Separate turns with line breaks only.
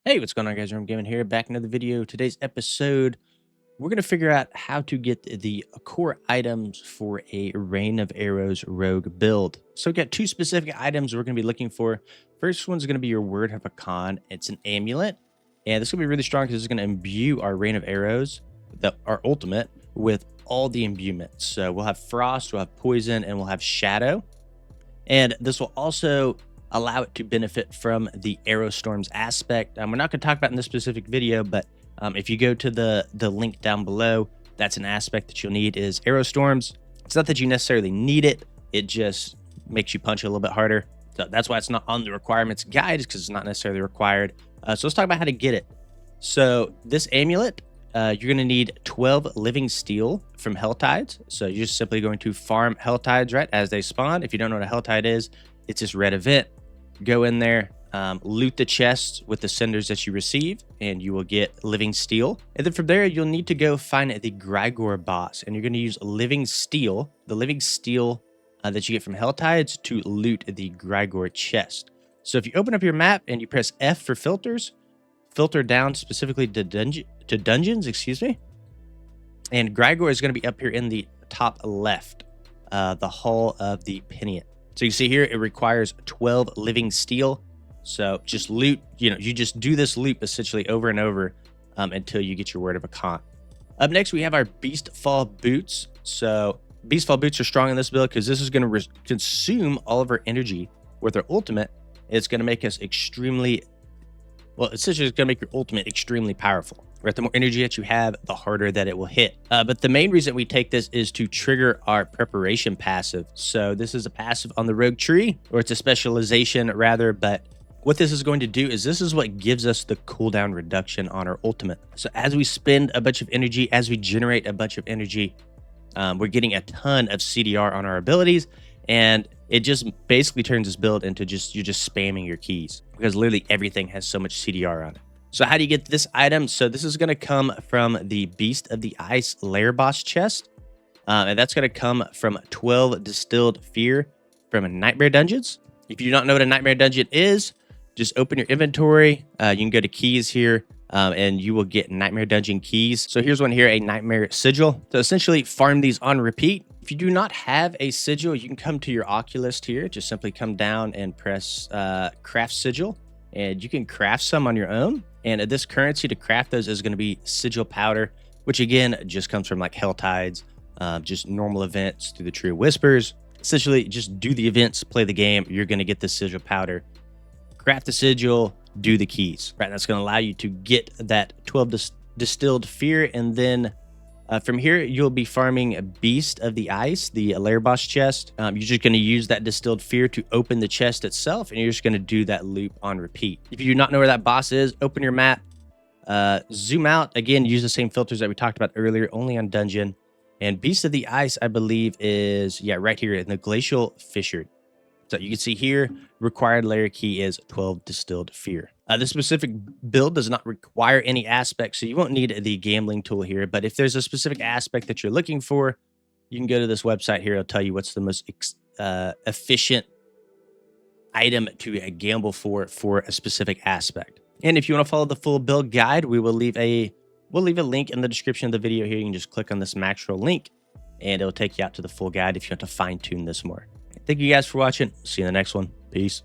Hey, what's going on, guys? I'm Gaming here, back in another video. Today's episode, we're going to figure out how to get the core items for a Rain of Arrows rogue build. So we've got two specific items we're going to be looking for. First one's going to be your Word of Hakan. It's an amulet, and this is going to be really strong because it's going to imbue our Rain of Arrows, our ultimate, with all the imbuements. So we'll have Frost, we'll have Poison, and we'll have Shadow. And this will also allow it to benefit from the arrow storms aspect. We're not going to talk about in this specific video, but if you go to the link down below, that's an aspect that you'll need is arrow storms. It's not that you necessarily need it, it just makes you punch a little bit harder. So that's why it's not on the requirements guide, because it's not necessarily required. So let's talk about how to get it. So this amulet, you're going to need 12 living steel from Helltides. So you're just simply going to farm Helltides right as they spawn. If you don't know what a Helltide is, it's this red event. Go in there, loot the chests with the cinders that you receive, and you will get living steel. And then from there, you'll need to go find the Grigore Boss, and you're going to use living steel, the living steel that you get from Helltides, to loot the Grigore chest. So if you open up your map and you press F for filters, filter down specifically to dungeons, excuse me. And Grigore is going to be up here in the top left, the Hall of the Penitent. So you see here, it requires 12 living steel. So just loot, you just do this loop essentially over and over until you get your Word of Hakan. Up next, we have our Beastfall Boots. So Beastfall Boots are strong in this build because this is going to consume all of our energy with our ultimate. It's going to make us extremely, well, essentially it's going to make your ultimate extremely powerful. Right, the more energy that you have, the harder that it will hit. But the main reason we take this is to trigger our preparation passive. So this is a passive on the rogue tree, or it's a specialization rather, but what this is going to do is this is what gives us the cooldown reduction on our ultimate. So as we spend a bunch of energy, as we generate a bunch of energy, we're getting a ton of CDR on our abilities, and it just basically turns this build into you're just spamming your keys because literally everything has so much CDR on it. So how do you get this item? So this is going to come from the Beast of the Ice Lair boss chest. And that's going to come from 12 Distilled Fear from Nightmare Dungeons. If you do not know what a Nightmare Dungeon is, just open your inventory. You can go to keys here and you will get Nightmare Dungeon keys. So here's one here, a Nightmare Sigil. So essentially farm these on repeat. If you do not have a sigil, you can come to your Oculist here. Just simply come down and press Craft Sigil. And you can craft some on your own. And this currency to craft those is going to be sigil powder, which again just comes from like Helltides, just normal events through the Tree of Whispers. Essentially, just do the events, play the game. You're going to get the sigil powder, craft the sigil, do the keys. Right, that's going to allow you to get that 12 Distilled Fear, and then from here, you'll be farming a Beast of the Ice, the Lair boss chest. You're just going to use that Distilled Fear to open the chest itself, and you're just going to do that loop on repeat. If you do not know where that boss is, open your map, zoom out. Again, use the same filters that we talked about earlier, only on dungeon. And Beast of the Ice, I believe, is, right here in the Glacial Fissure. So you can see here, required layer key is 12 Distilled Fear. This specific build does not require any aspects, so you won't need the gambling tool here. But if there's a specific aspect that you're looking for, you can go to this website here. It'll tell you what's the most efficient item to gamble for a specific aspect. And if you want to follow the full build guide, we'll leave a link in the description of the video here. You can just click on this max roll link, and it'll take you out to the full guide if you want to fine tune this more. Thank you guys for watching. See you in the next one. Peace.